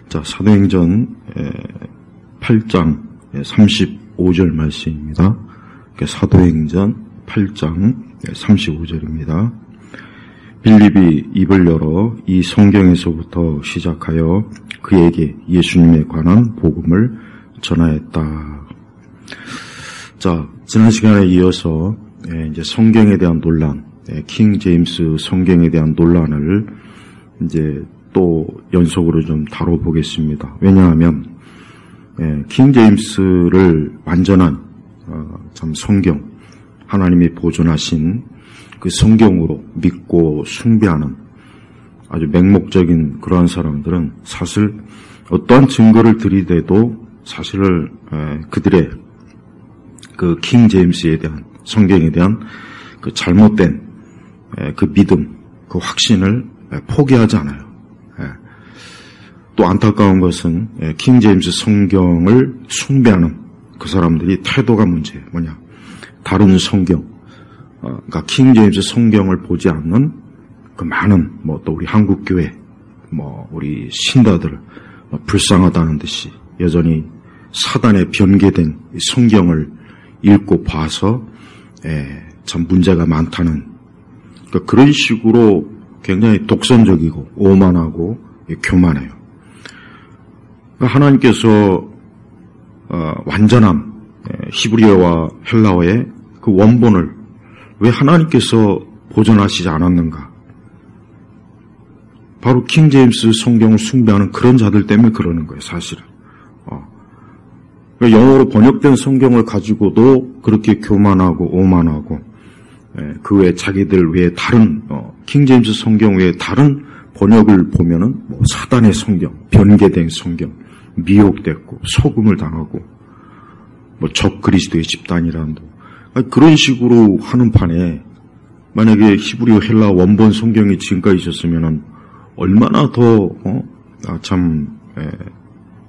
자, 사도행전 8장 35절 말씀입니다. 사도행전 8장 35절입니다. 빌립이 입을 열어 이 성경에서부터 시작하여 그에게 예수님에 관한 복음을 전하였다. 자, 지난 시간에 이어서 이제 성경에 대한 논란, 킹 제임스 성경에 대한 논란을 이제 또 연속으로 좀 다뤄보겠습니다. 왜냐하면 킹 제임스를 완전한 참 성경, 하나님이 보존하신 그 성경으로 믿고 숭배하는 아주 맹목적인 그러한 사람들은 사실 어떠한 증거를 들이대도 사실을 그들의 그 킹 제임스에 대한 성경에 대한 그 잘못된 그 믿음, 그 확신을 포기하지 않아요. 또 안타까운 것은 킹 제임스 성경을 숭배하는 그 사람들이 태도가 문제예요. 뭐냐? 다른 성경, 그러니까 킹 제임스 성경을 보지 않는 그 많은 또 우리 한국 교회, 우리 신다들 불쌍하다는 듯이 여전히 사단에 변개된 성경을 읽고 봐서 참 문제가 많다는 그러니까 그런 식으로 굉장히 독선적이고 오만하고 교만해요. 그러니까 하나님께서 완전한 히브리어와 헬라어의 그 원본을 왜 하나님께서 보존하시지 않았는가? 바로 킹 제임스 성경을 숭배하는 그런 자들 때문에 그러는 거예요, 사실은. 그러니까 영어로 번역된 성경을 가지고도 그렇게 교만하고 오만하고 그 외에 자기들 외에 다른 킹 제임스 성경 외에 다른 번역을 보면은 사단의 성경, 변개된 성경, 미혹됐고 속음을 당하고 적 그리스도의 집단이란도 그런 식으로 하는 판에 만약에 히브리어 헬라 원본 성경이 지금까지 있었으면은 얼마나 더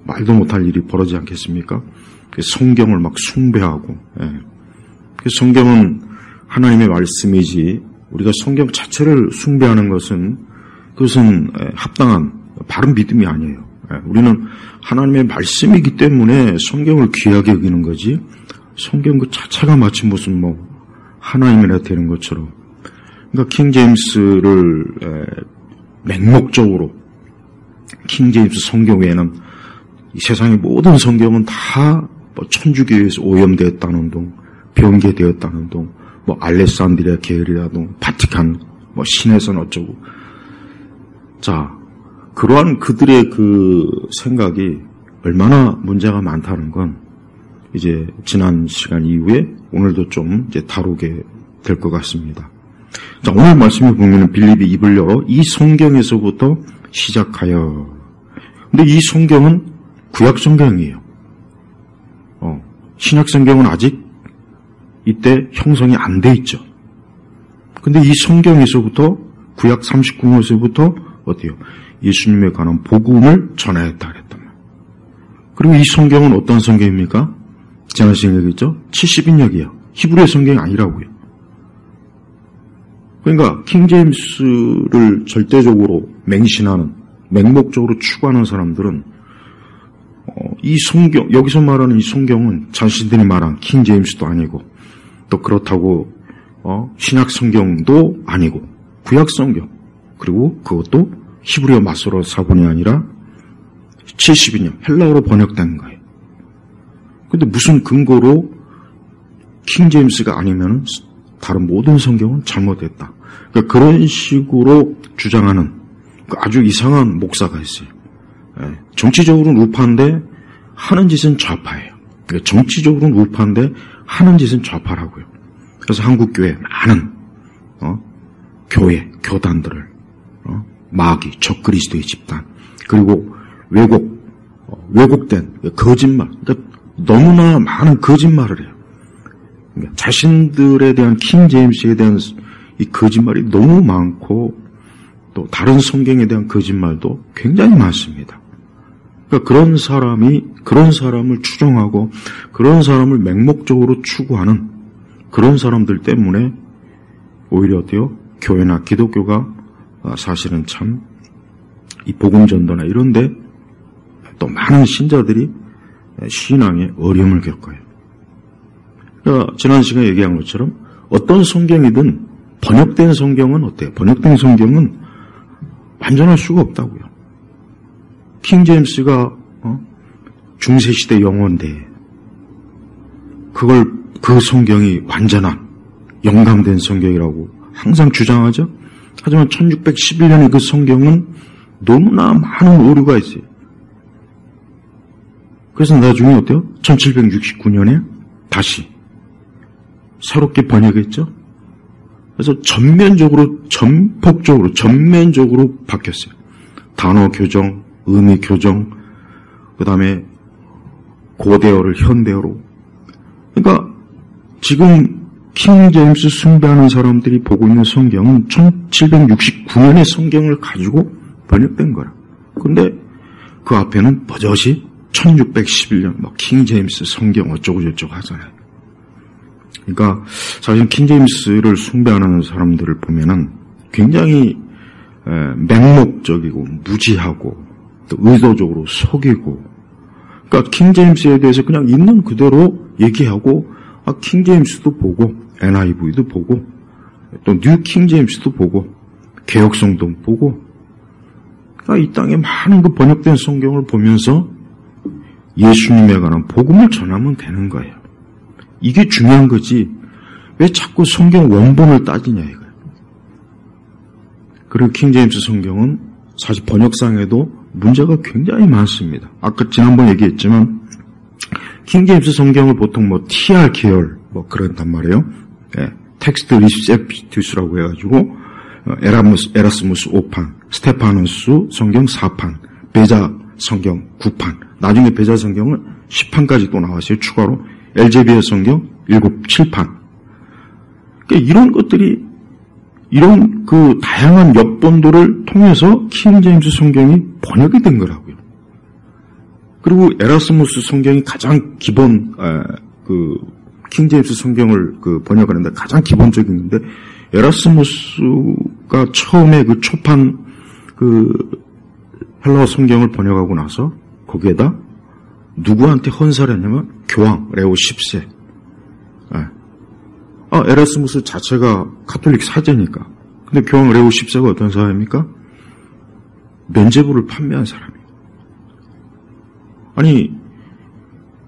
말도 못할 일이 벌어지지 않겠습니까? 성경을 막 숭배하고 성경은 하나님의 말씀이지 우리가 성경 자체를 숭배하는 것은 그것은 합당한 바른 믿음이 아니에요. 우리는 하나님의 말씀이기 때문에 성경을 귀하게 여기는 거지 성경 그 자체가 마치 무슨 하나님이라 되는 것처럼 그러니까 킹 제임스를 맹목적으로 킹 제임스 성경 외에는 이 세상의 모든 성경은 다 천주교에서 오염되었다는 동, 변개되었다는 동, 알렉산드리아 계열이라든 바티칸, 신해선 어쩌고. 자, 그러한 그들의 그 생각이 얼마나 문제가 많다는 건 이제 지난 시간 이후에 오늘도 좀 이제 다루게 될 것 같습니다. 자, 오늘 말씀에 보면 빌립이 입을 열어 이 성경에서부터 시작하여. 근데 이 성경은 구약 성경이에요. 신약 성경은 아직 이때 형성이 안 돼 있죠. 근데 이 성경에서부터 구약 39권에서부터 어때요? 예수님에 관한 복음을 전하였다 그랬단 말이에요. 그리고 이 성경은 어떤 성경입니까? 지난 시간에 얘기했죠? 70인역이에요. 히브리어 성경이 아니라고요. 그러니까 킹 제임스를 절대적으로 맹신하는 맹목적으로 추구하는 사람들은 이 성경, 여기서 말하는 이 성경은 자신들이 말한 킹 제임스도 아니고 또 그렇다고 신약 성경도 아니고 구약 성경 그리고 그것도 히브리어 마소로 사본이 아니라 70인역 헬라어로 번역된 거예요. 근데 무슨 근거로 킹 제임스가 아니면 다른 모든 성경은 잘못됐다. 그러니까 그런 식으로 주장하는 아주 이상한 목사가 있어요. 정치적으로는 우파인데 하는 짓은 좌파예요. 그러니까 정치적으로는 우파인데 하는 짓은 좌파라고요. 그래서 한국 교회 많은 교회 교단들을 마귀 적그리스도의 집단 그리고 왜곡된 거짓말 그러니까 너무나 많은 거짓말을 해요. 그러니까 자신들에 대한 킹 제임스에 대한 이 거짓말이 너무 많고 또 다른 성경에 대한 거짓말도 굉장히 많습니다. 그러니까 그런 사람을 추종하고 그런 사람을 맹목적으로 추구하는 그런 사람들 때문에 오히려 어때요? 교회나 기독교가 사실은 참 이 복음 전도나 이런데 또 많은 신자들이 신앙에 어려움을 겪어요. 그러니까 지난 시간에 얘기한 것처럼 어떤 성경이든 번역된 성경은 어때요? 번역된 성경은 완전할 수가 없다고요. 킹 제임스가 중세시대 영어인데 그 성경이 완전한 영감된 성경이라고 항상 주장하죠. 하지만 1611년의 그 성경은 너무나 많은 오류가 있어요. 그래서 나중에 어때요? 1769년에 다시 새롭게 번역했죠. 그래서 전폭적으로 바뀌었어요. 단어 교정, 의미 교정, 그 다음에 고대어를 현대어로. 그러니까 지금 킹 제임스 숭배하는 사람들이 보고 있는 성경은 1769년의 성경을 가지고 번역된 거라. 그런데 그 앞에는 버젓이 1611년 킹 제임스 성경 어쩌고 저쩌고 하잖아요. 그러니까 사실 킹 제임스를 숭배하는 사람들을 보면은 굉장히 맹목적이고 무지하고 또 의도적으로 속이고, 그러니까 킹 제임스에 대해서 그냥 있는 그대로 얘기하고, 킹 제임스도 보고 NIV도 보고 또 뉴 킹 제임스도 보고 개혁성도 보고, 그러니까 이 땅에 많은 그 번역된 성경을 보면서 예수님에 관한 복음을 전하면 되는 거예요. 이게 중요한 거지 왜 자꾸 성경 원본을 따지냐 이거예요. 그리고 킹 제임스 성경은 사실 번역상에도 문제가 굉장히 많습니다. 아까 지난번 얘기했지만 킹 제임스 성경을 보통 TR 계열 그런단 말이에요. 텍스트 리셉티스라고 해가지고 에라스무스 5판, 스테파누스 성경 4판, 베자 성경 9판, 나중에 베자 성경은 10판까지 또 나왔어요. 추가로 엘제비엘 성경 7판. 그러니까 이런 것들이 이런 그 다양한 역본도를 통해서 킹 제임스 성경이 번역이 된 거라고요. 그리고 에라스무스 성경이 가장 기본 킹 제임스 성경을 번역하는데 가장 기본적인 건데, 에라스무스가 처음에 그 초판 헬라어 성경을 번역하고 나서 거기에다 누구한테 헌사를 했냐면 교황 레오 10세. 에라스무스 자체가 카톨릭 사제니까. 근데 교황 레오 10세가 어떤 사람입니까? 면죄부를 판매한 사람이에요. 아니,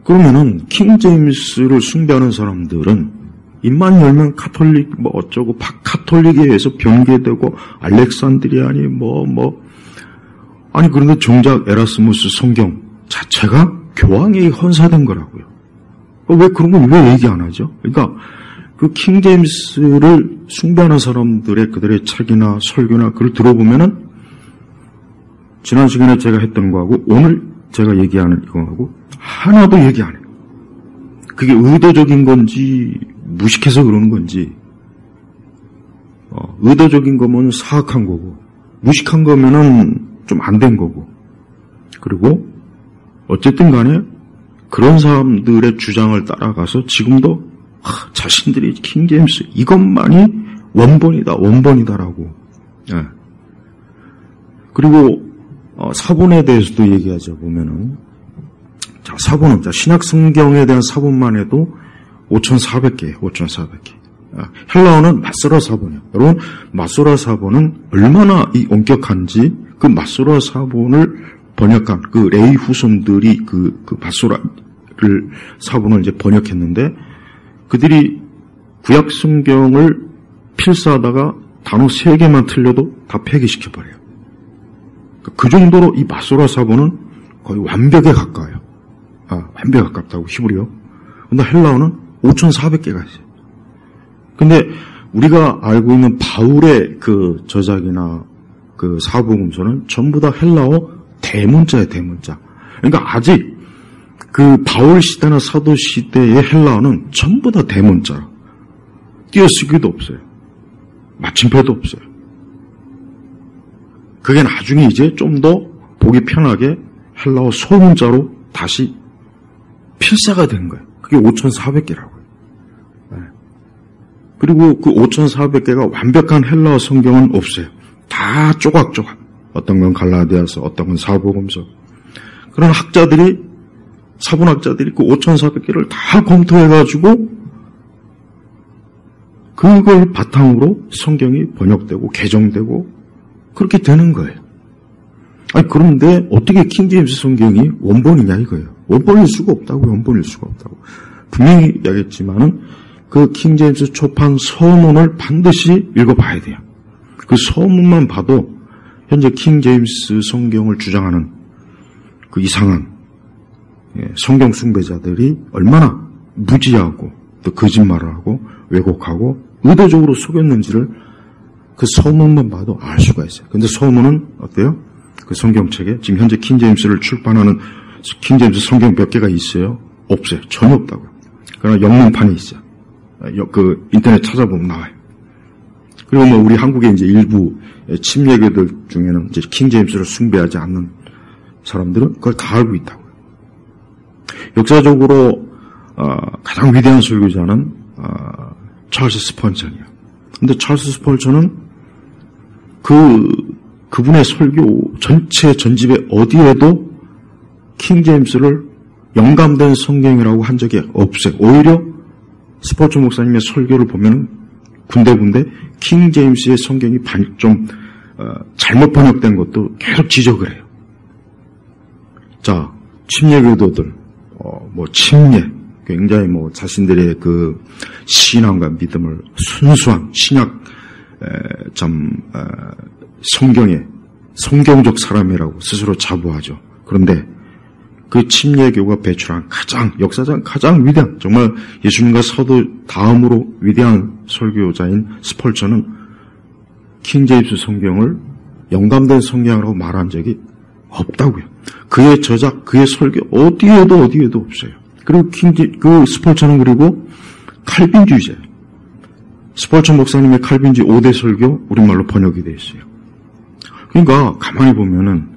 그러면은 킹 제임스를 숭배하는 사람들은 입만 열면 카톨릭 어쩌고 카톨릭에 의해서 변개되고 알렉산드리아니 아니, 그런데 정작 에라스무스 성경 자체가 교황에 헌사된 거라고요. 왜 그런 걸 왜 얘기 안 하죠? 그러니까 그 킹 제임스를 숭배하는 사람들의 그들의 책이나 설교나 그걸 들어보면은 지난 시간에 제가 했던 거하고 오늘 제가 얘기하는 이거하고 하나도 얘기 안 해요. 그게 의도적인 건지 무식해서 그러는 건지, 의도적인 거면 사악한 거고 무식한 거면은 좀 안 된 거고, 그리고 어쨌든 간에 그런 사람들의 주장을 따라가서 지금도 자신들이 킹 제임스 이것만이 원본이다라고. 그리고 사본에 대해서도 얘기하자 보면은, 사본은 신약 성경에 대한 사본만 해도 5,400개예요. 5,400개. 헬라어는 마소라 사본이에요. 여러분, 마소라 사본은 얼마나 이 엄격한지, 그 마소라 사본을 번역한 그 레이 후손들이 그 마소라를 사본을 이제 번역했는데, 그들이 구약 성경을 필사하다가 단어 3개만 틀려도 다 폐기시켜버려요. 그 정도로 이 마소라 사본은 거의 완벽에 가까워요. 완벽에 가깝다고 히브리어. 근데 헬라어는 5,400개가 있어요. 근데 우리가 알고 있는 바울의 그 저작이나 그 사복음서는 전부 다 헬라어 대문자예요, 대문자. 그러니까 아직 그 바울 시대나 사도 시대의 헬라어는 전부 다 대문자라. 띄어쓰기도 없어요. 마침표도 없어요. 그게 나중에 이제 좀 더 보기 편하게 헬라어 소문자로 다시 필사가 된 거예요. 그게 5,400개라고요. 그리고 그 5,400개가 완벽한 헬라어 성경은 없어요. 다 조각조각. 어떤 건 갈라디아서, 어떤 건 사복음서. 그런 학자들이, 사본학자들이 그 5,400개를 다 검토해가지고 그걸 바탕으로 성경이 번역되고 개정되고 그렇게 되는 거예요. 아니, 그런데 어떻게 킹제임스 성경이 원본이냐 이거예요. 원본일 수가 없다고, 원본일 수가 없다고. 분명히 이야기했지만은 그 킹제임스 초판 서문을 반드시 읽어봐야 돼요. 그 서문만 봐도 현재 킹제임스 성경을 주장하는 그 이상한 성경 숭배자들이 얼마나 무지하고 또 거짓말을 하고 왜곡하고 의도적으로 속였는지를 그 서문만 봐도 알 수가 있어요. 근데 서문은 어때요? 그 성경책에 지금 현재 킹제임스를 출판하는 킹제임스 성경 몇 개가 있어요? 없어요. 전혀 없다고요. 그러나 영문판이 있어요. 그 인터넷 찾아보면 나와요. 그리고 뭐 우리 한국의 이제 일부 침례교들 중에는 이제 킹제임스를 숭배하지 않는 사람들은 그걸 다 알고 있다고요. 역사적으로 가장 위대한 설교자는 찰스 스펄전이에요. 근데 찰스 스펄전은 그분의 설교 전체 전집에 어디에도 킹제임스를 영감된 성경이라고 한 적이 없어요. 오히려 스펄전 목사님의 설교를 보면 군데군데 킹제임스의 성경이 좀 잘못 번역된 것도 계속 지적을 해요. 자, 침례교도들, 침례, 굉장히 자신들의 그 신앙과 믿음을 순수한 신약 성경의 성경적 사람이라고 스스로 자부하죠. 그런데 그 침례교가 배출한 역사상 가장 위대한, 정말 예수님과 사도 다음으로 위대한 설교자인 스펄전은 킹제임스 성경을 영감된 성경이라고 말한 적이 없다고요. 그의 저작, 그의 설교 어디에도 없어요. 그리고 그 스펄전은 그리고 칼빈주의자예요. 스펄전 목사님의 칼빈주의 5대 설교 우리말로 번역이 되어 있어요. 그러니까 가만히 보면은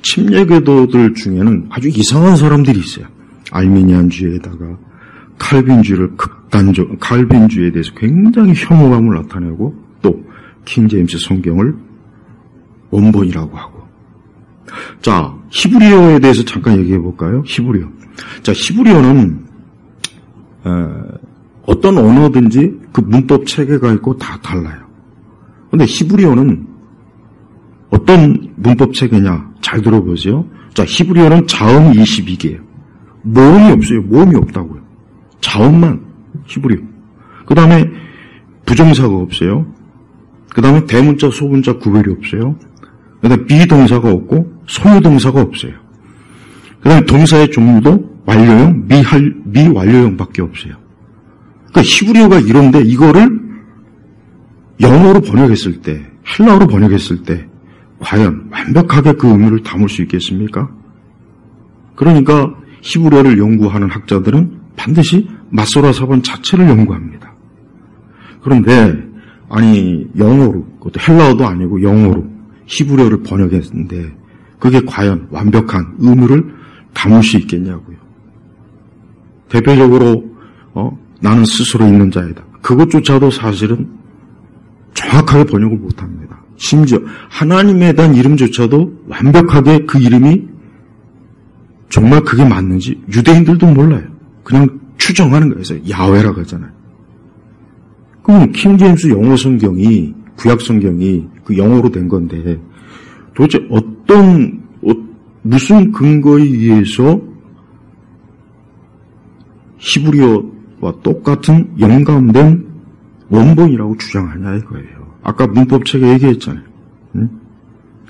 침례교도들 중에는 아주 이상한 사람들이 있어요. 알미니안주의에다가 칼빈주의에 대해서 굉장히 혐오감을 나타내고 또 킹제임스 성경을 원본이라고 하고. 자, 히브리어에 대해서 잠깐 얘기해 볼까요? 히브리어. 자, 히브리어는 어떤 언어든지 그 문법 체계가 있고 다 달라요. 근데 히브리어는 어떤 문법 체계냐? 잘 들어보세요. 자, 히브리어는 자음 22개예요. 모음이 없어요. 모음이 없다고요. 자음만 히브리어. 그 다음에 부정사가 없어요. 그 다음에 대문자, 소문자 구별이 없어요. 그 다음에 비동사가 없고 소유동사가 없어요. 그 다음에 동사의 종류도 완료형, 미완료형밖에 없어요. 그러니까 히브리어가 이런데 이거를 영어로 번역했을 때, 헬라어로 번역했을 때 과연 완벽하게 그 의미를 담을 수 있겠습니까? 그러니까 히브리어를 연구하는 학자들은 반드시 마소라 사본 자체를 연구합니다. 그런데 아니 영어로, 그것도 헬라어도 아니고 영어로 히브리어를 번역했는데 그게 과연 완벽한 의미를 담을 수 있겠냐고요. 대표적으로 나는 스스로 있는 자이다. 그것조차도 사실은 정확하게 번역을 못합니다. 심지어 하나님에 대한 이름조차도 완벽하게 그 이름이 정말 그게 맞는지 유대인들도 몰라요. 그냥 추정하는 거예요. 그래서 야훼라고 하잖아요. 그럼 킹제임스 영어 성경이, 구약 성경이 그 영어로 된 건데 도대체 무슨 근거에 의해서 히브리어와 똑같은 영감된 원본이라고 주장하냐 이거예요. 아까 문법책에 얘기했잖아요.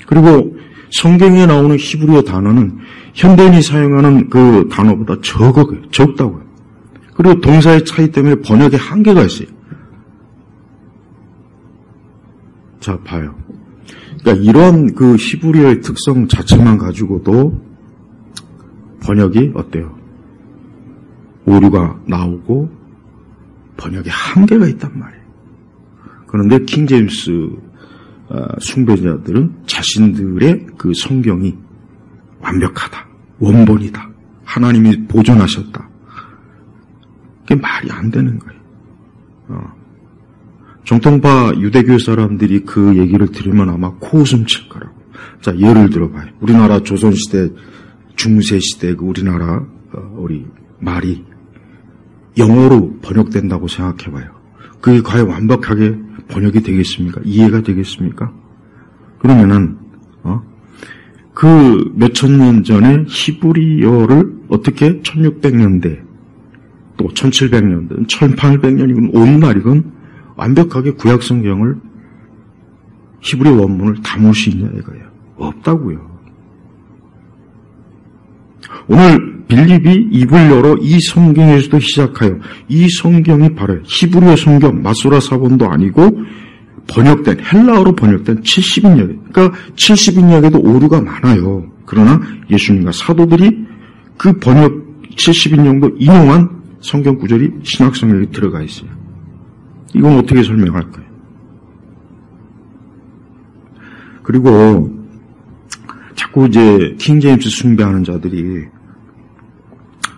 그리고 성경에 나오는 히브리어 단어는 현대인이 사용하는 그 단어보다 적다고요. 그리고 동사의 차이 때문에 번역에 한계가 있어요. 자, 봐요. 그러니까 이런 그 히브리어의 특성 자체만 가지고도 번역이 어때요? 오류가 나오고 번역에 한계가 있단 말이에요. 그런데 킹제임스 숭배자들은 자신들의 그 성경이 완벽하다, 원본이다, 하나님이 보존하셨다. 그게 말이 안 되는 거예요. 정통파 유대교 사람들이 그 얘기를 들으면 아마 코웃음 칠 거라고. 자, 예를 들어봐요. 우리나라 조선시대 중세 시대 그 우리나라 우리 말이 영어로 번역된다고 생각해봐요. 그게 과연 완벽하게 번역이 되겠습니까? 이해가 되겠습니까? 그러면은 그 몇천 년 전에 히브리어를 어떻게 1600년대 또 1700년대 1800년이건 오늘날이건 완벽하게 구약 성경을 히브리 원문을 담을 수 있냐 이거예요. 없다고요. 오늘 빌립이 입을 열어 이 성경에서도 시작하여 이 성경이 바로 히브리어 성경 마소라 사본도 아니고 번역된 헬라어로 번역된 70인역 그러니까 70인역에도 오류가 많아요. 그러나 예수님과 사도들이 그 번역 70인역도 인용한 성경 구절이 신약 성경에 들어가 있어요. 이건 어떻게 설명할까요? 그리고 자꾸 이제 킹제임스 숭배하는 자들이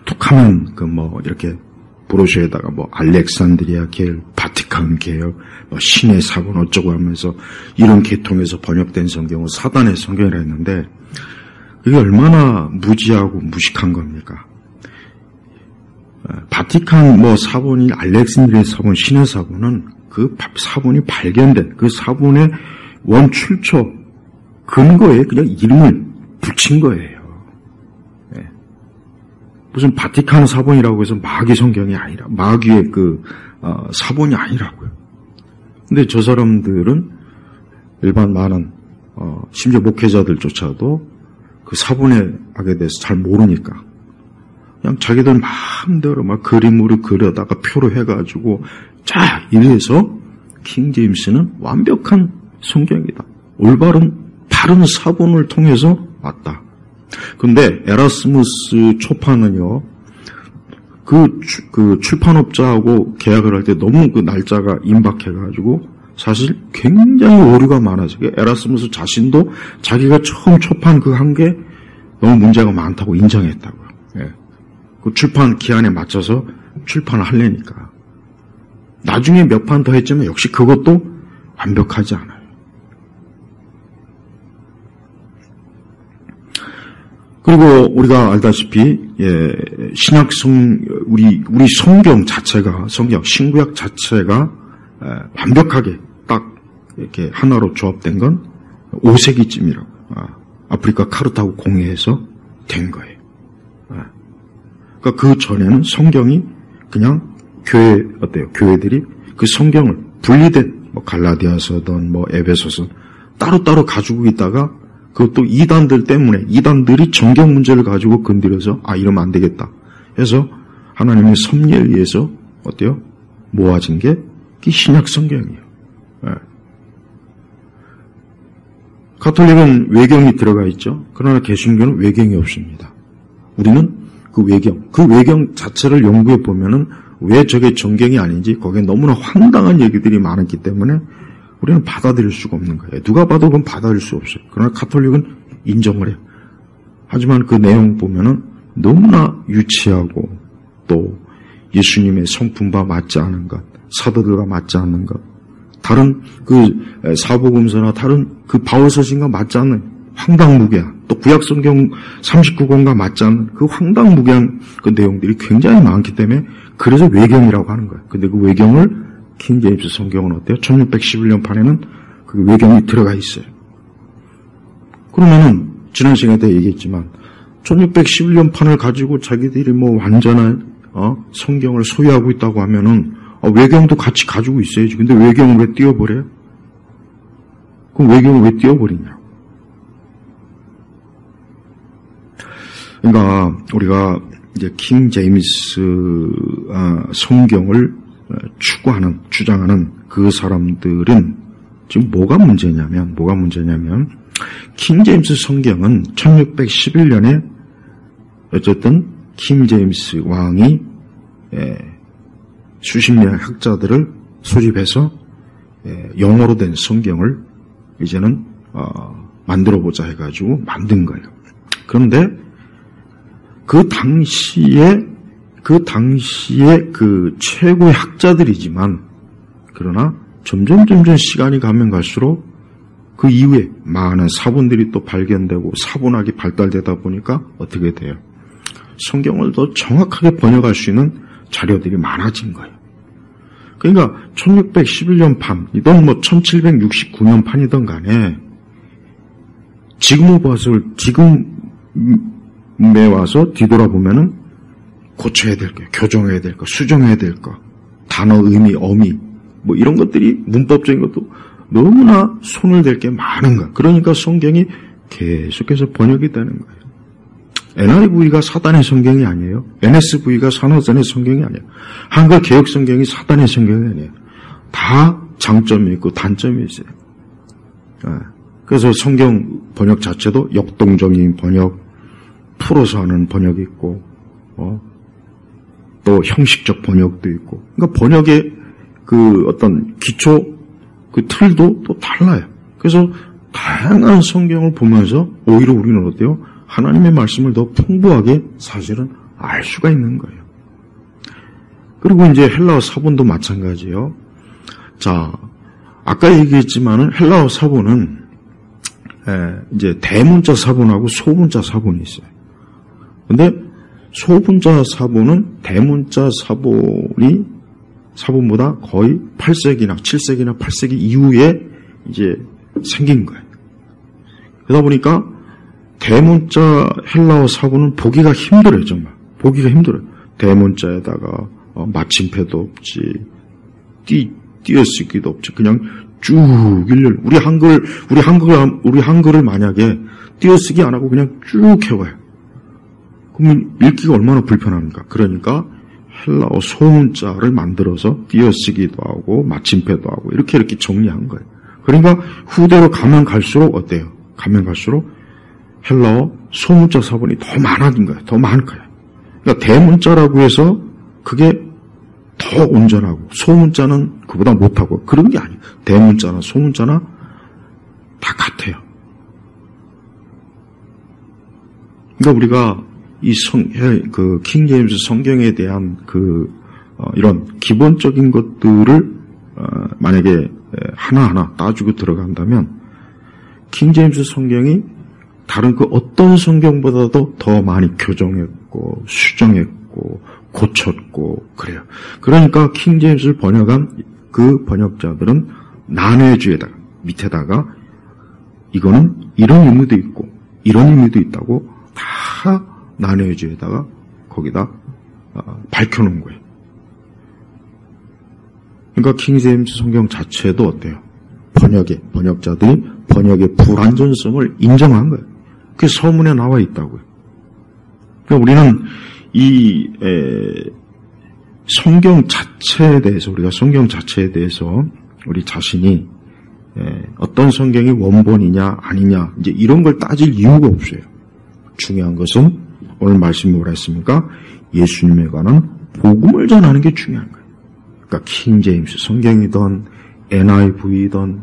툭하면 이렇게 브로셔에다가 알렉산드리아 계열, 바티칸 계열, 신의 사본 어쩌고 하면서 이런 계통에서 번역된 성경은 사단의 성경이라 했는데 그게 얼마나 무지하고 무식한 겁니까? 바티칸 사본이 알렉산드리아 사본, 신의 사본은 그 사본이 발견된 그 사본의 원 출처 근거에 그냥 이름을 붙인 거예요. 무슨 바티칸 사본이라고 해서 마귀 성경이 아니라 마귀의 사본이 아니라고요. 근데 저 사람들은 일반 많은 심지어 목회자들조차도 그 사본의 악에 대해서 잘 모르니까 그냥 자기들 마음대로 막 그림으로 그려다가 표로 해가지고 자 이래서 킹제임스는 완벽한 성경이다. 올바른 바른 사본을 통해서 왔다. 근데 에라스무스 초판은요, 그 출판업자하고 계약을 할 때 너무 그 날짜가 임박해가지고 사실 굉장히 오류가 많아서 에라스무스 자신도 자기가 처음 초판 그 한 게 너무 문제가 많다고 인정했다고요. 예. 그 출판 기한에 맞춰서 출판을 하려니까. 나중에 몇 판 더 했지만 역시 그것도 완벽하지 않아요. 그리고 우리가 알다시피 우리 성경 자체가 신구약 자체가 완벽하게 딱 이렇게 하나로 조합된 건 5세기쯤이라고 아프리카 카르타고 공회에서 된 거예요. 그러니까 그 전에는 성경이 그냥 교회들이 그 성경을 분리된 갈라디아서든 에베소서 따로따로 가지고 있다가 그것도 이단들 때문에 이단들이 정경 문제를 가지고 건드려서 이러면 안 되겠다 해서 하나님의 섭리에 의해서 모아진 게 신약 성경이에요. 가톨릭은 외경이 들어가 있죠. 그러나 개신교는 외경이 없습니다. 우리는 그 외경 자체를 연구해 보면은 왜 저게 정경이 아닌지 거기에 너무나 황당한 얘기들이 많았기 때문에 우리는 받아들일 수가 없는 거예요. 누가 봐도 그건 받아들일 수 없어요. 그러나 가톨릭은 인정을 해요. 하지만 그 내용 보면은 너무나 유치하고 또 예수님의 성품과 맞지 않은 것, 사도들과 맞지 않는 것, 다른 그 사복음서나 다른 그 바울서신과 맞지 않는 황당무계한, 또 구약성경 39권과 맞지 않는 그 황당무계한 그 내용들이 굉장히 많기 때문에 그래서 외경이라고 하는 거예요. 근데 그 외경을 킹제임스 성경은 어때요? 1611년 판에는 그 외경이 들어가 있어요. 그러면은 지난 시간에 다 얘기했지만 1611년 판을 가지고 자기들이 완전한 성경을 소유하고 있다고 하면은 외경도 같이 가지고 있어야지. 근데 외경을 왜 띄워버려요? 그럼 외경을 왜 띄워버리냐? 그러니까 우리가 이제 킹제임스 성경을 주장하는 그 사람들은 지금 뭐가 문제냐면 킹제임스 성경은 1611년에 어쨌든 킹제임스 왕이 수십 명의 학자들을 소집해서 영어로 된 성경을 이제는 만들어보자 해가지고 만든 거예요. 그런데 그 당시에 그 최고의 학자들이지만 그러나 점점 시간이 가면 갈수록 그 이후에 많은 사본들이 또 발견되고 사본학이 발달되다 보니까 어떻게 돼요? 성경을 더 정확하게 번역할 수 있는 자료들이 많아진 거예요. 그러니까 1611년 판이든 뭐 1769년 판이든 간에 지금에 와서 뒤돌아보면은 고쳐야 될 거, 교정해야 될 거, 수정해야 될 거, 단어 의미, 어미 뭐 이런 것들이 문법적인 것도 너무나 손을 댈 게 많은 거야. 그러니까 성경이 계속해서 번역이 되는 거예요. NIV가 사단의 성경이 아니에요. NSV가 산화전의 성경이 아니에요. 한글 개혁 성경이 사단의 성경이 아니에요. 다 장점이 있고 단점이 있어요. 그래서 성경 번역 자체도 역동적인 번역, 풀어서 하는 번역이 있고, 또 형식적 번역도 있고. 그러니까 번역의 그 어떤 기초, 그 틀도 또 달라요. 그래서 다양한 성경을 보면서 오히려 우리는 어때요? 하나님의 말씀을 더 풍부하게 사실은 알 수가 있는 거예요. 그리고 이제 헬라어 사본도 마찬가지예요. 자, 아까 얘기했지만은 헬라어 사본은 이제 대문자 사본하고 소문자 사본이 있어요. 근데 소문자 사본은 대문자 사본보다 거의 8세기나 7세기나 8세기 이후에 이제 생긴 거예요. 그러다 보니까 대문자 헬라어 사본은 보기가 힘들어요, 정말. 보기가 힘들어요. 대문자에다가 마침표도 없지, 띄어쓰기도 없지, 그냥 쭉 우리 한글을 만약에 띄어쓰기 안 하고 그냥 쭉 해와요. 그러면 읽기가 얼마나 불편합니까? 그러니까 헬라어 소문자를 만들어서 띄어쓰기도 하고 마침표도 하고 이렇게 정리한 거예요. 그러니까 후대로 가면 갈수록 어때요? 가면 갈수록 헬라어 소문자 사본이 더 많아진 거예요. 더 많을 거예요. 그러니까 대문자라고 해서 그게 더 온전하고 소문자는 그보다 못하고 그런 게 아니에요. 대문자나 소문자나 다 같아요. 그러니까 우리가 이 킹 제임스 성경에 대한 이런 기본적인 것들을 만약에 하나하나 따지고 들어간다면 킹 제임스 성경이 다른 그 어떤 성경보다도 더 많이 교정했고 수정했고 고쳤고 그래요. 그러니까 킹 제임스를 번역한 그 번역자들은 난해주에다가 밑에다가 이거는 이런 의미도 있고 이런 의미도 있다고 다 난해주에다가 거기다 밝혀놓은 거예요. 그러니까 킹 제임스 성경 자체도 어때요? 번역자들이 번역의 불완전성을 인정한 거예요. 그게 서문에 나와 있다고요. 그러니까 우리는 이 성경 자체에 대해서 우리 자신이 어떤 성경이 원본이냐 아니냐 이제 이런 걸 따질 이유가 없어요. 중요한 것은 오늘 말씀이 뭐라 했습니까? 예수님에 관한 복음을 전하는 게 중요한 거예요. 그러니까 킹 제임스 성경이든 NIV든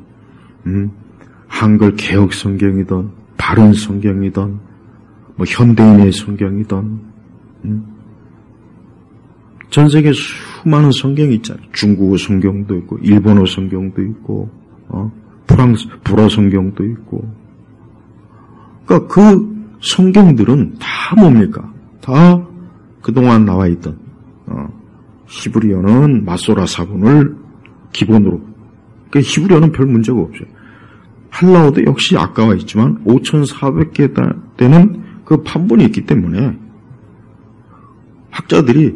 한글 개혁 성경이든 바른 성경이든 뭐 현대인의 성경이든 전 세계 수많은 성경이 있잖아요. 중국어 성경도 있고 일본어 성경도 있고 불어 성경도 있고 그러니까 그 성경들은 다 뭡니까? 다 그동안 나와 있던 히브리어는 마소라 사본을 기본으로 그러니까 히브리어는 별 문제가 없어요. 헬라어도 역시 아까와 있지만 5,400개 되는 그 판본이 있기 때문에 학자들이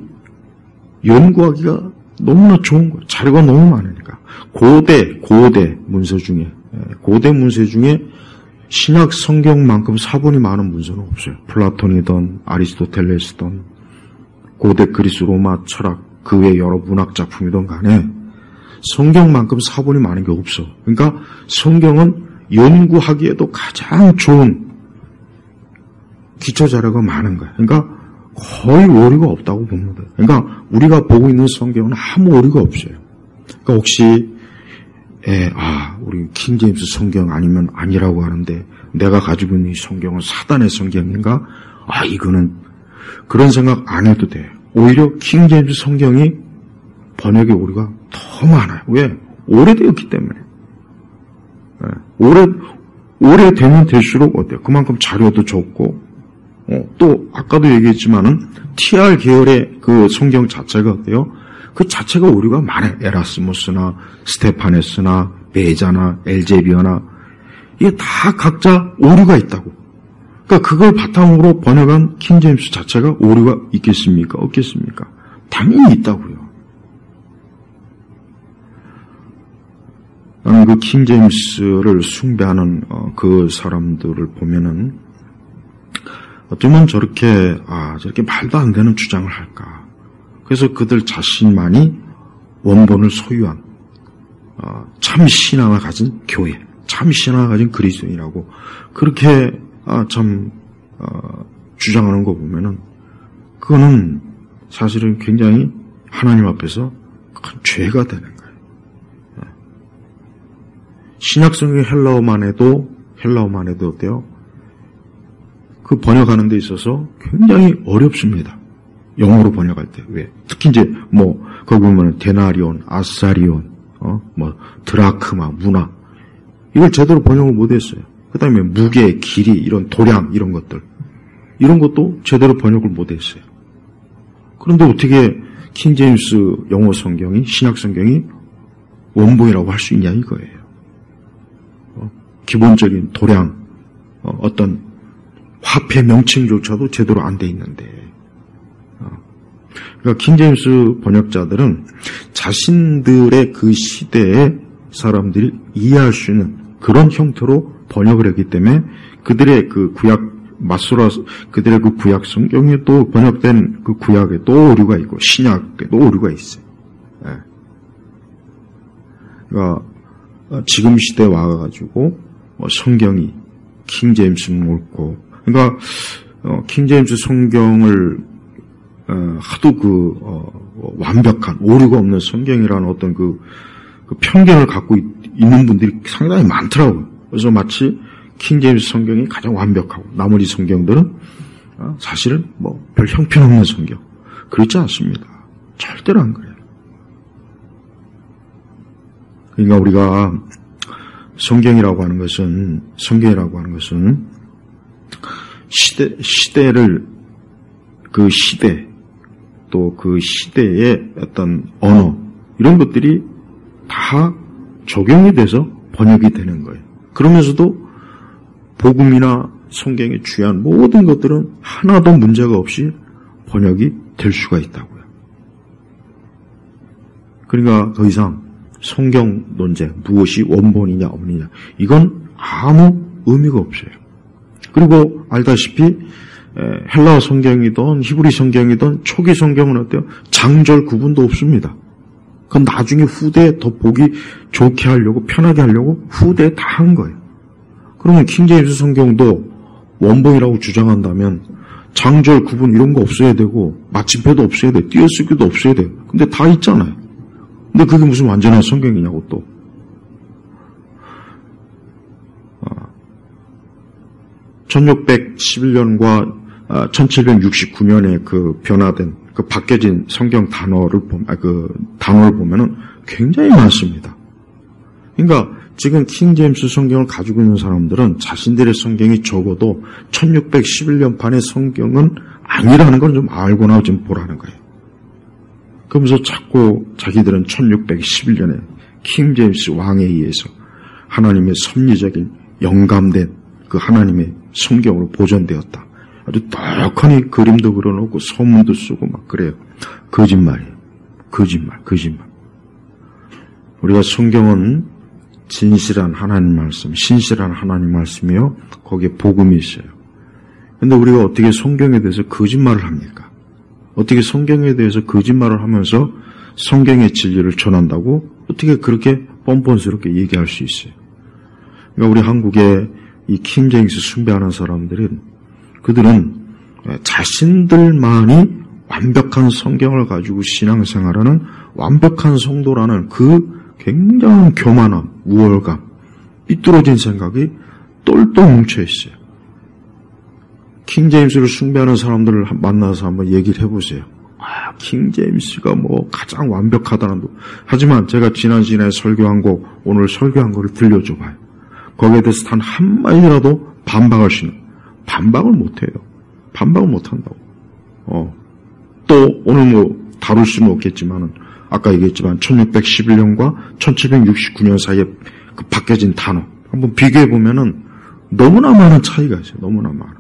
연구하기가 너무나 좋은 거예요. 자료가 너무 많으니까. 고대 문서 중에 신약 성경만큼 사본이 많은 문서는 없어요. 플라톤이든 아리스토텔레스든 고대 그리스 로마 철학 그 외 여러 문학 작품이든 간에 성경만큼 사본이 많은 게 없어. 그러니까 성경은 연구하기에도 가장 좋은 기초 자료가 많은 거예요. 그러니까 거의 오류가 없다고 봅니다. 그러니까 우리가 보고 있는 성경은 아무 오류가 없어요. 그러니까 혹시 우리 킹 제임스 성경 아니면 아니라고 하는데 내가 가지고 있는 이 성경은 사단의 성경인가? 이거는 그런 생각 안 해도 돼요. 오히려 킹 제임스 성경이 번역의 오류가 더 많아요. 왜? 오래되었기 때문에. 오래되면 될수록 어때요? 그만큼 자료도 적고, 또, 아까도 얘기했지만은, TR 계열의 그 성경 자체가 어때요? 그 자체가 오류가 많아요. 에라스무스나, 스테파네스나, 베자나, 엘제비어나, 이게 다 각자 오류가 있다고. 그러니까 그걸 바탕으로 번역한 킹제임스 자체가 오류가 있겠습니까? 없겠습니까? 당연히 있다고요. 나는 그 킹제임스를 숭배하는 그 사람들을 보면은 어쩌면 저렇게 말도 안 되는 주장을 할까. 그래서 그들 자신만이 원본을 소유한 참 신앙을 가진 교회, 참 신앙을 가진 그리스도인이라고 그렇게 주장하는 거 보면은 그거는 사실은 굉장히 하나님 앞에서 큰 죄가 되는 거예요. 신약성경 헬라어만 해도 어때요? 그 번역하는 데 있어서 굉장히 어렵습니다. 영어로 번역할 때. 왜? 특히 이제 거기 보면 데나리온, 아사리온, 드라크마, 문화. 이걸 제대로 번역을 못 했어요. 그 다음에 무게, 길이, 이런 도량, 이런 것들. 이런 것도 제대로 번역을 못 했어요. 그런데 어떻게 킹제임스 영어 성경이, 신약 성경이 원본이라고 할 수 있냐 이거예요. 기본적인 도량, 어떤 화폐 명칭조차도 제대로 안 돼 있는데. 그러니까 킹제임스 번역자들은 자신들의 그 시대의 사람들이 이해할 수 있는 그런 형태로 번역을 했기 때문에 그들의 그 구약 그들의 그 구약 성경에 또 번역된 그 구약에 또 오류가 있고 신약에도 오류가 있어요. 그러니까 지금 시대에 와가지고 성경이 킹제임스는 옳고, 그러니까 킹제임스 성경을 하도 완벽한 오류가 없는 성경이라는 어떤 그 편견을 갖고 있는 분들이 상당히 많더라고요. 그래서 마치 킹제임스 성경이 가장 완벽하고 나머지 성경들은 사실은 별 형편없는 성경. 그렇지 않습니다. 절대로 안 그래요. 그러니까 우리가 성경이라고 하는 것은 시대를 그 시대 또 그 시대의 어떤 언어 이런 것들이 다 적용이 돼서 번역이 되는 거예요. 그러면서도 복음이나 성경에 취한 모든 것들은 하나도 문제가 없이 번역이 될 수가 있다고요. 그러니까 더 이상 성경 논쟁, 무엇이 원본이냐 없느냐, 이건 아무 의미가 없어요. 그리고 알다시피 헬라어 성경이든 히브리 성경이든 초기 성경은 어때요? 장절 구분도 없습니다. 그건 나중에 후대에 더 보기 좋게 하려고, 편하게 하려고 후대에 다 한 거예요. 그러면 킹제임스 성경도 원본이라고 주장한다면 장절 구분 이런 거 없어야 되고 마침표도 없어야 돼, 띄어쓰기도 없어야 돼. 근데 다 있잖아요. 근데 그게 무슨 완전한 성경이냐고 또. 1611년과 1769년에 그 변화된 그 바뀌어진 성경 단어를 보면은 굉장히 많습니다. 그러니까 지금 킹제임스 성경을 가지고 있는 사람들은 자신들의 성경이 적어도 1611년판의 성경은 아니라는 걸 좀 알거나 좀 보라는 거예요. 그러면서 자꾸 자기들은 1611년에 킹제임스 왕에 의해서 하나님의 섭리적인 영감된 그 하나님의 성경으로 보존되었다. 아주 떡하니 그림도 그려놓고 소문도 쓰고 막 그래요. 거짓말이에요. 거짓말. 우리가 성경은 진실한 하나님 말씀, 신실한 하나님 말씀이요. 거기에 복음이 있어요. 그런데 우리가 어떻게 성경에 대해서 거짓말을 합니까? 어떻게 성경에 대해서 거짓말을 하면서 성경의 진리를 전한다고 어떻게 그렇게 뻔뻔스럽게 얘기할 수 있어요? 그러니까 우리 한국의 이 킹제임스 숭배하는 사람들은 그들은 자신들만이 완벽한 성경을 가지고 신앙생활하는 완벽한 성도라는 그 굉장한 교만함, 우월감, 삐뚤어진 생각이 똘똘 뭉쳐있어요. 킹제임스를 숭배하는 사람들을 만나서 한번 얘기를 해보세요. 킹제임스가 가장 완벽하다는 거. 하지만 제가 지난 시간에 설교한 거, 오늘 설교한 거를 들려줘봐요. 거기에 대해서 단 한마디라도 반박할 수 있는, 반박을 못해요. 반박을 못한다고. 또 오늘 뭐 다룰 수는 없겠지만은 아까 얘기했지만 1611년과 1769년 사이에 그 바뀌어진 단어 한번 비교해 보면은 너무나 많은 차이가 있어요. 너무나 많아.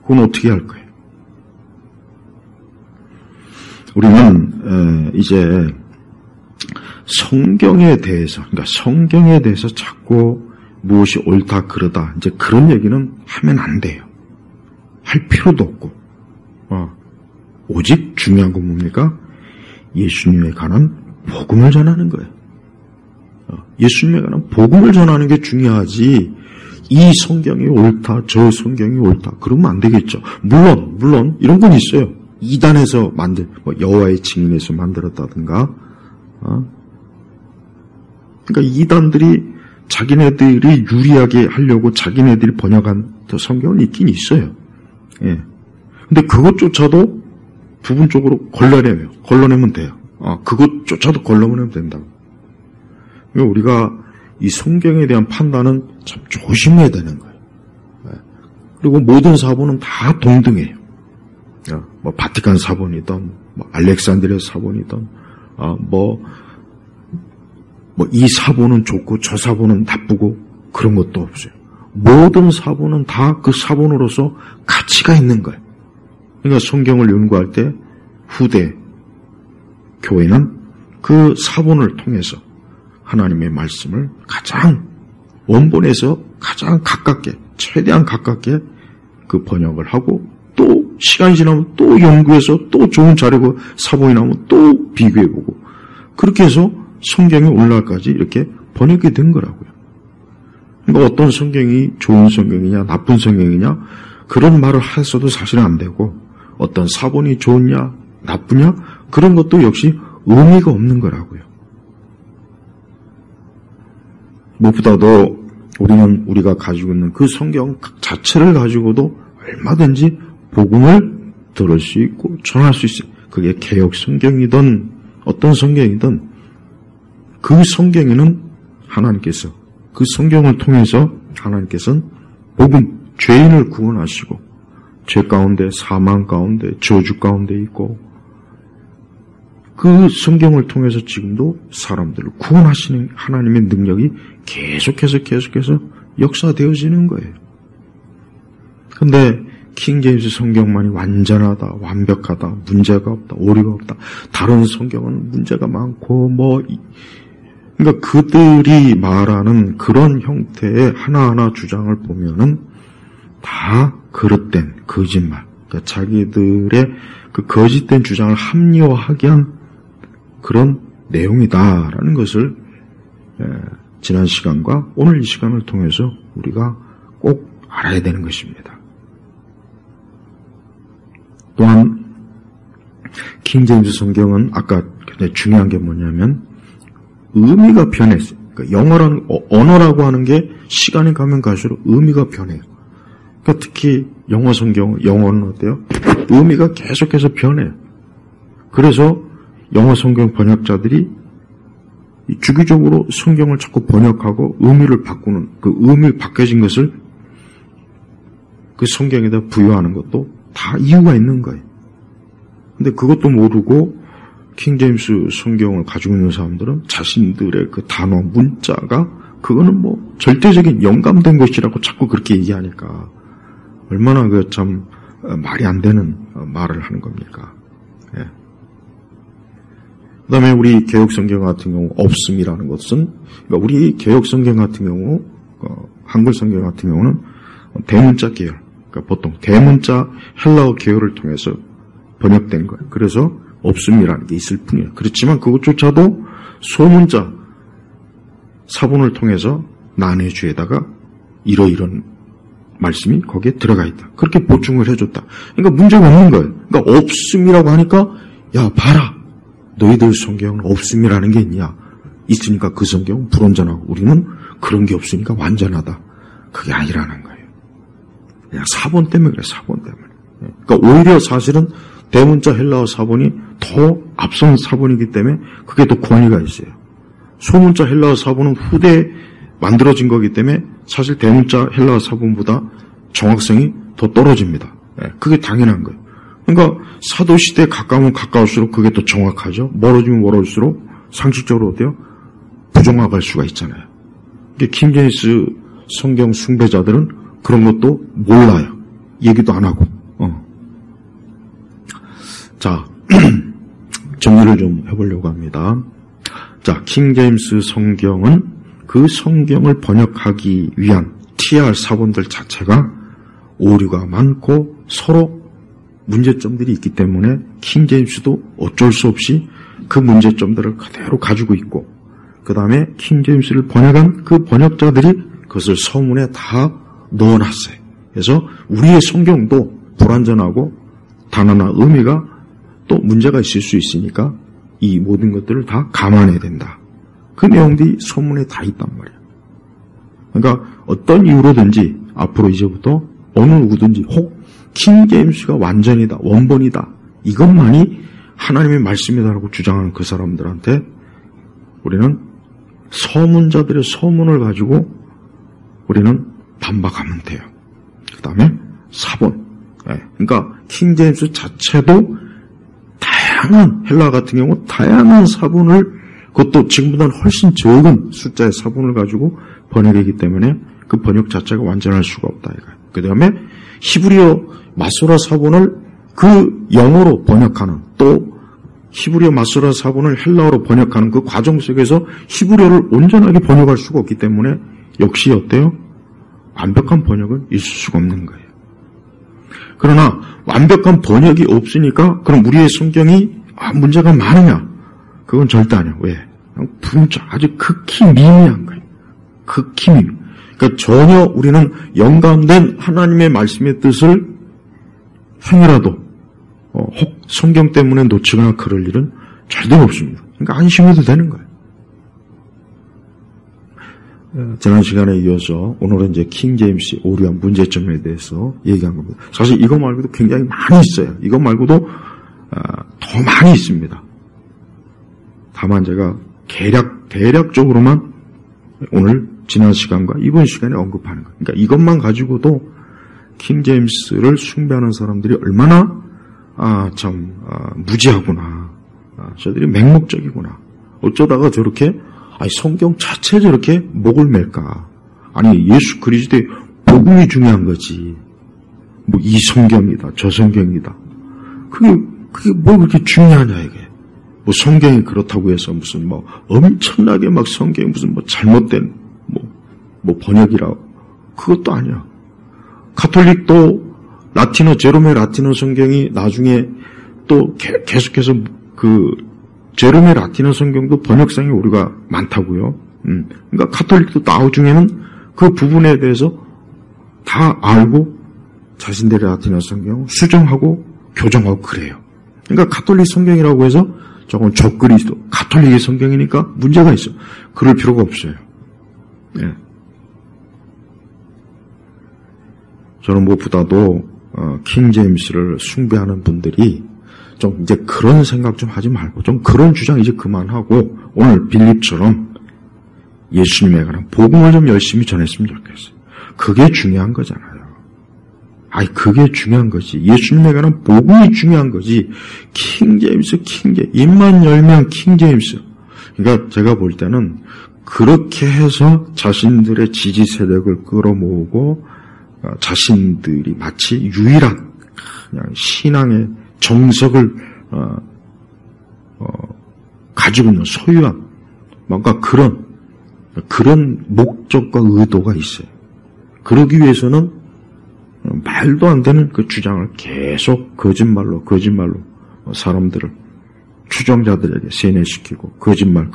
그건 어떻게 할 거예요? 우리는 이제 성경에 대해서, 그러니까 성경에 대해서 자꾸 무엇이 옳다 그러다 이제 그런 얘기는 하면 안 돼요. 할 필요도 없고, 오직 중요한 건 뭡니까? 예수님에 관한 복음을 전하는 거예요. 예수님에 관한 복음을 전하는 게 중요하지. 이 성경이 옳다, 저 성경이 옳다. 그러면 안 되겠죠. 물론 이런 건 있어요. 이단에서 뭐 여호와의 증인에서 만들었다든가. 그러니까 이단들이 자기네들이 유리하게 하려고 자기네들이 번역한 성경은 있긴 있어요. 예. 근데 그것조차도 부분적으로 걸러내면 돼요. 그것조차도 걸러내면 된다고. 그러니까 우리가 이 성경에 대한 판단은 참 조심해야 되는 거예요. 그리고 모든 사본은 다 동등해요. 뭐 바티칸 사본이든, 뭐 알렉산드리아 사본이든, 이 사본은 좋고 저 사본은 나쁘고 그런 것도 없어요. 모든 사본은 다 그 사본으로서 가치가 있는 거예요. 그러니까 성경을 연구할 때 후대 교회는 그 사본을 통해서 하나님의 말씀을 가장 원본에서 가장 가깝게, 최대한 가깝게 그 번역을 하고 또 시간이 지나면 또 연구해서 또 좋은 자료고 사본이 나오면 또 비교해보고 그렇게 해서 성경의 오늘날까지 이렇게 번역이 된 거라고요. 그러니까 어떤 성경이 좋은 성경이냐 나쁜 성경이냐 그런 말을 해서도 사실은 안 되고 어떤 사본이 좋으냐 나쁘냐 그런 것도 역시 의미가 없는 거라고요. 무엇보다도 우리는 우리가 가지고 있는 그 성경 자체를 가지고도 얼마든지 복음을 들을 수 있고 전할 수 있어요. 그게 개역 성경이든 어떤 성경이든 그 성경에는 하나님께서 그 성경을 통해서 하나님께서는 복음, 죄인을 구원하시고 죄 가운데 사망 가운데 저주 가운데 있고 그 성경을 통해서 지금도 사람들을 구원하시는 하나님의 능력이 계속해서 역사되어지는 거예요. 그런데 킹제임스 성경만이 완전하다, 완벽하다, 문제가 없다, 오류가 없다. 다른 성경은 문제가 많고 그러니까 그들이 말하는 그런 형태의 하나하나 주장을 보면은 다 그릇된 거짓말. 그러니까 자기들의 그 거짓된 주장을 합리화하게 한 그런 내용이다라는 것을 지난 시간과 오늘 이 시간을 통해서 우리가 꼭 알아야 되는 것입니다. 또한 킹제임스 성경은 아까 굉장히 중요한 게 뭐냐면 의미가 변했어요. 그러니까 언어라고 하는 게 시간이 가면 갈수록 의미가 변해요. 그러니까 특히 영어 성경, 영어는 어때요? 의미가 계속해서 변해요. 그래서 영어 성경 번역자들이 주기적으로 성경을 자꾸 번역하고 의미를 바꾸는 그 의미 바뀌어진 것을 그 성경에다 부여하는 것도 다 이유가 있는 거예요. 근데 그것도 모르고 킹제임스 성경을 가지고 있는 사람들은 자신들의 그 단어 문자가 그거는 뭐 절대적인 영감된 것이라고 자꾸 그렇게 얘기하니까 얼마나 그 참 말이 안 되는 말을 하는 겁니까? 예. 그다음에 우리 개역 성경 같은 경우 없음이라는 것은 그러니까 우리 개역 성경 같은 경우 한글 성경 같은 경우는 대문자 계열, 그러니까 보통 대문자 헬라어 계열을 통해서 번역된 거예요. 그래서 없음이라는 게 있을 뿐이에요. 그렇지만 그것조차도 소문자 사본을 통해서 난해주에다가 이러이런 말씀이 거기에 들어가 있다. 그렇게 보충을 해줬다. 그러니까 문제가 없는 거예요. 그러니까 없음이라고 하니까 야 봐라. 너희들 성경은 없음이라는 게 있냐. 있으니까 그 성경은 불완전하고 우리는 그런 게 없으니까 완전하다. 그게 아니라는 거예요. 그냥 사본 때문에 그래. 사본 때문에. 그러니까 오히려 사실은 대문자 헬라어 사본이 더 앞선 사본이기 때문에 그게 더 권위가 있어요. 소문자 헬라어 사본은 후대 만들어진 거기 때문에 사실 대문자 헬라어 사본보다 정확성이 더 떨어집니다. 그게 당연한 거예요. 그러니까 사도시대에 가까우면 가까울수록 그게 더 정확하죠. 멀어지면 멀어질수록 상식적으로 어때요? 부정확할 수가 있잖아요. 킹제임스 성경 숭배자들은 그런 것도 몰라요. 얘기도 안 하고. 자, 정리를 좀 해보려고 합니다. 자, 킹제임스 성경은 그 성경을 번역하기 위한 TR 사본들 자체가 오류가 많고 서로 문제점들이 있기 때문에 킹제임스도 어쩔 수 없이 그 문제점들을 그대로 가지고 있고, 그 다음에 킹제임스를 번역한 그 번역자들이 그것을 서문에 다 넣어놨어요. 그래서 우리의 성경도 불완전하고 단어나 의미가 또 문제가 있을 수 있으니까 이 모든 것들을 다 감안해야 된다. 그 내용들이 서문에 다 있단 말이에요. 그러니까 어떤 이유로든지 앞으로 이제부터 어느 누구든지 혹 킹제임스가 완전이다, 원본이다, 이것만이 하나님의 말씀이다라고 주장하는 그 사람들한테 우리는 서문자들의 서문을 가지고 우리는 반박하면 돼요. 그 다음에 사본. 그러니까 킹제임스 자체도 다양한, 헬라 같은 경우 다양한 사본을, 그것도 지금보다는 훨씬 적은 숫자의 사본을 가지고 번역이기 때문에 그 번역 자체가 완전할 수가 없다. 그 다음에 히브리어 마소라 사본을 그 영어로 번역하는, 또 히브리어 마소라 사본을 헬라어로 번역하는 그 과정 속에서 히브리어를 온전하게 번역할 수가 없기 때문에 역시 어때요? 완벽한 번역은 있을 수가 없는 거예요. 그러나 완벽한 번역이 없으니까 그럼 우리의 성경이 문제가 많으냐? 그건 절대 아니야. 왜? 분자, 아주 극히 미미한 거예요. 극히 미미. 그러니까 전혀 우리는 영감된 하나님의 말씀의 뜻을 행여라도 혹 성경 때문에 놓치거나 그럴 일은 절대 없습니다. 그러니까 안심해도 되는 거예요. 지난 시간에 이어서 오늘은 이제 킹제임스 오류한 문제점에 대해서 얘기한 겁니다. 사실 이거 말고도 굉장히 많이 있어요. 이거 말고도 더 많이 있습니다. 다만 제가 대략적으로만 오늘 지난 시간과 이번 시간에 언급하는 거예요. 그러니까 이것만 가지고도 킹제임스를 숭배하는 사람들이 얼마나 무지하구나. 저들이 맹목적이구나. 어쩌다가 저렇게 성경 자체 저렇게 목을 맬까. 아니 예수 그리스도의 복음이 중요한 거지. 뭐 이 성경이다 저 성경이다. 그게 뭐 그렇게 중요하냐 이게. 뭐 성경이 그렇다고 해서 무슨 뭐 엄청나게 막 성경이 무슨 뭐 잘못된 뭐 번역이라고. 그것도 아니야. 가톨릭도 제롬의 라틴어 성경이 나중에 또 계속해서 제롬의 라틴어 성경도 번역상이 오류가 많다고요. 그러니까 가톨릭도 나중에는 그 부분에 대해서 다 알고 자신들의 라틴어 성경 수정하고 교정하고 그래요. 그러니까 가톨릭 성경이라고 해서 저건 적그리스도 가톨릭의 성경이니까 문제가 있어. 그럴 필요가 없어요. 예. 저는 무엇보다도 킹제임스를 숭배하는 분들이 좀 이제 그런 생각 좀 하지 말고 좀 그런 주장 이제 그만하고 오늘 빌립처럼 예수님에 관한 복음을 좀 열심히 전했으면 좋겠어요. 그게 중요한 거잖아요. 그게 중요한 거지. 예수님에 관한 복음이 중요한 거지. 킹제임스 입만 열면 킹제임스. 그러니까 제가 볼 때는 그렇게 해서 자신들의 지지 세력을 끌어모으고 자신들이 마치 유일한 그냥 신앙의 정석을 가지고 있는 소유한 뭔가 그런 목적과 의도가 있어요. 그러기 위해서는 말도 안 되는 그 주장을 계속 거짓말로 사람들을 추종자들에게 세뇌시키고 거짓말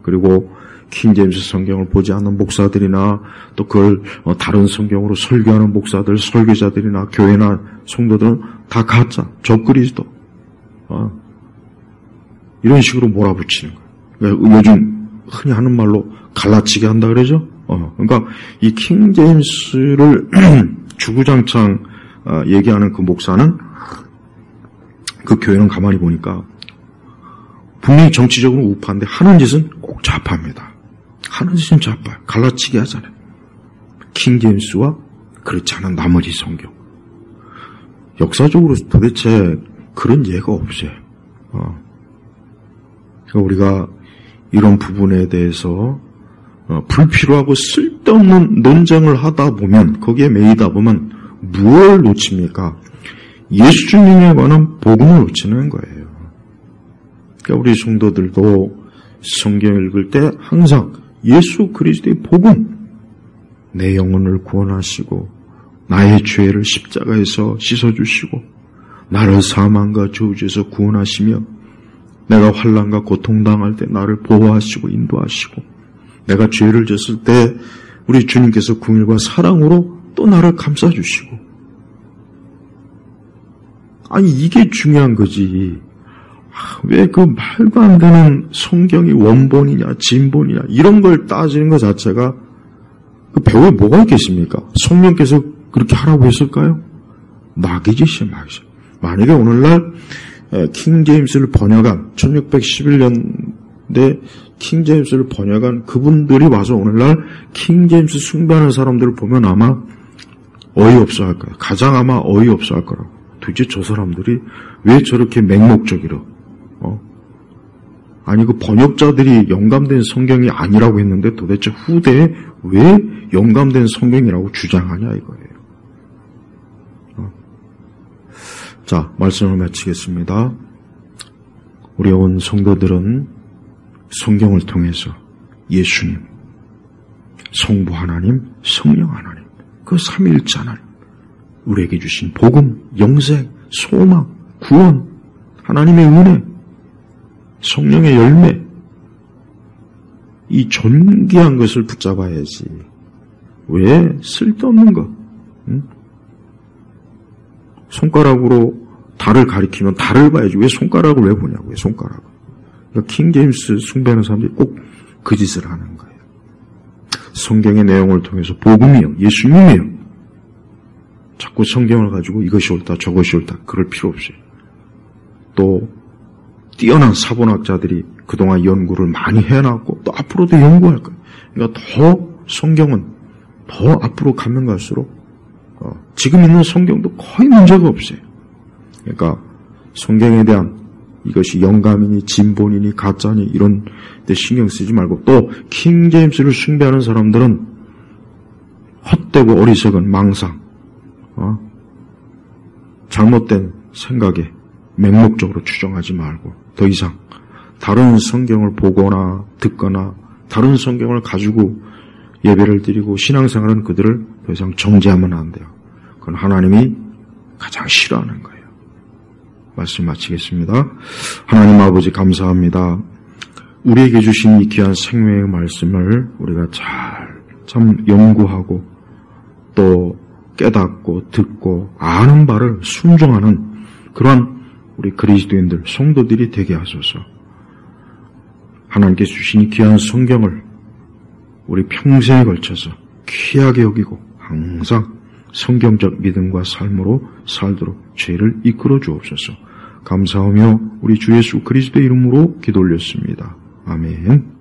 그리고 킹제임스 성경을 보지 않는 목사들이나 또 그걸 다른 성경으로 설교하는 목사들, 설교자들이나 교회나 성도들은 다 가짜, 적그리스도 이런 식으로 몰아붙이는 거예요. 그러니까 요즘 흔히 하는 말로 갈라치게 한다 그러죠. 그러니까 이 킹제임스를 주구장창 얘기하는 그 목사는 그 교회는 가만히 보니까 분명히 정치적으로 우파인데 하는 짓은 꼭 좌파입니다. 하나씩 자빠요. 갈라치기 하잖아요. 킹제임스와 그렇지 않은 나머지 성경. 역사적으로 도대체 그런 예가 없어요. 그러니까 우리가 이런 부분에 대해서 불필요하고 쓸데없는 논쟁을 하다 보면, 거기에 매이다 보면 무엇을 놓칩니까? 예수님에 관한 복음을 놓치는 거예요. 그러니까 우리 성도들도 성경 읽을 때 항상 예수 그리스도의 복음, 내 영혼을 구원하시고 나의 죄를 십자가에서 씻어주시고 나를 사망과 저주에서 구원하시며 내가 환난과 고통당할 때 나를 보호하시고 인도하시고 내가 죄를 졌을 때 우리 주님께서 긍휼과 사랑으로 또 나를 감싸주시고, 아니 이게 중요한 거지. 왜 그 말도 안 되는 성경이 원본이냐 진본이냐 이런 걸 따지는 것 자체가 그 배우에 뭐가 있겠습니까? 성령께서 그렇게 하라고 했을까요? 마귀짓이에요, 마귀짓. 만약에 오늘날 킹제임스를 번역한 1611년대 킹제임스를 번역한 그분들이 와서 오늘날 킹제임스 숭배하는 사람들을 보면 아마 어이없어 할 거예요. 가장 아마 어이없어 할 거라고. 도대체 저 사람들이 왜 저렇게 맹목적이로 아니 그 번역자들이 영감된 성경이 아니라고 했는데 도대체 후대에 왜 영감된 성경이라고 주장하냐 이거예요. 자, 말씀을 마치겠습니다. 우리 온 성도들은 성경을 통해서 예수님, 성부 하나님, 성령 하나님, 그 삼위일체 하나님, 우리에게 주신 복음, 영생, 소망, 구원, 하나님의 은혜, 성령의 열매, 이 존귀한 것을 붙잡아야지. 왜 쓸데없는 것? 응? 손가락으로 달을 가리키면 달을 봐야지. 왜 손가락을 왜 보냐고. 왜 손가락을. 그러니까 킹제임스 숭배하는 사람들이 꼭 그 짓을 하는 거예요. 성경의 내용을 통해서 복음이요, 예수님이요. 자꾸 성경을 가지고 이것이 옳다 저것이 옳다 그럴 필요 없어요. 또 뛰어난 사본학자들이 그동안 연구를 많이 해놨고 또 앞으로도 연구할 거예요. 그러니까 더 성경은 더 앞으로 가면 갈수록 지금 있는 성경도 거의 문제가 없어요. 그러니까 성경에 대한 이것이 영감이니 진본이니 가짜니 이런 데 신경 쓰지 말고, 또 킹제임스를 숭배하는 사람들은 헛되고 어리석은 망상, 잘못된 생각에 맹목적으로 추정하지 말고 더 이상 다른 성경을 보거나 듣거나 다른 성경을 가지고 예배를 드리고 신앙생활은 그들을 더 이상 정죄하면 안 돼요. 그건 하나님이 가장 싫어하는 거예요. 말씀 마치겠습니다. 하나님 아버지 감사합니다. 우리에게 주신 이 귀한 생명의 말씀을 우리가 참 연구하고 또 깨닫고 듣고 아는 바를 순종하는 그러한 우리 그리스도인들, 성도들이 되게 하소서. 하나님께서 주신 이 귀한 성경을 우리 평생에 걸쳐서 귀하게 여기고 항상 성경적 믿음과 삶으로 살도록 죄를 이끌어 주옵소서. 감사하며 우리 주 예수 그리스도의 이름으로 기도 올렸습니다. 아멘.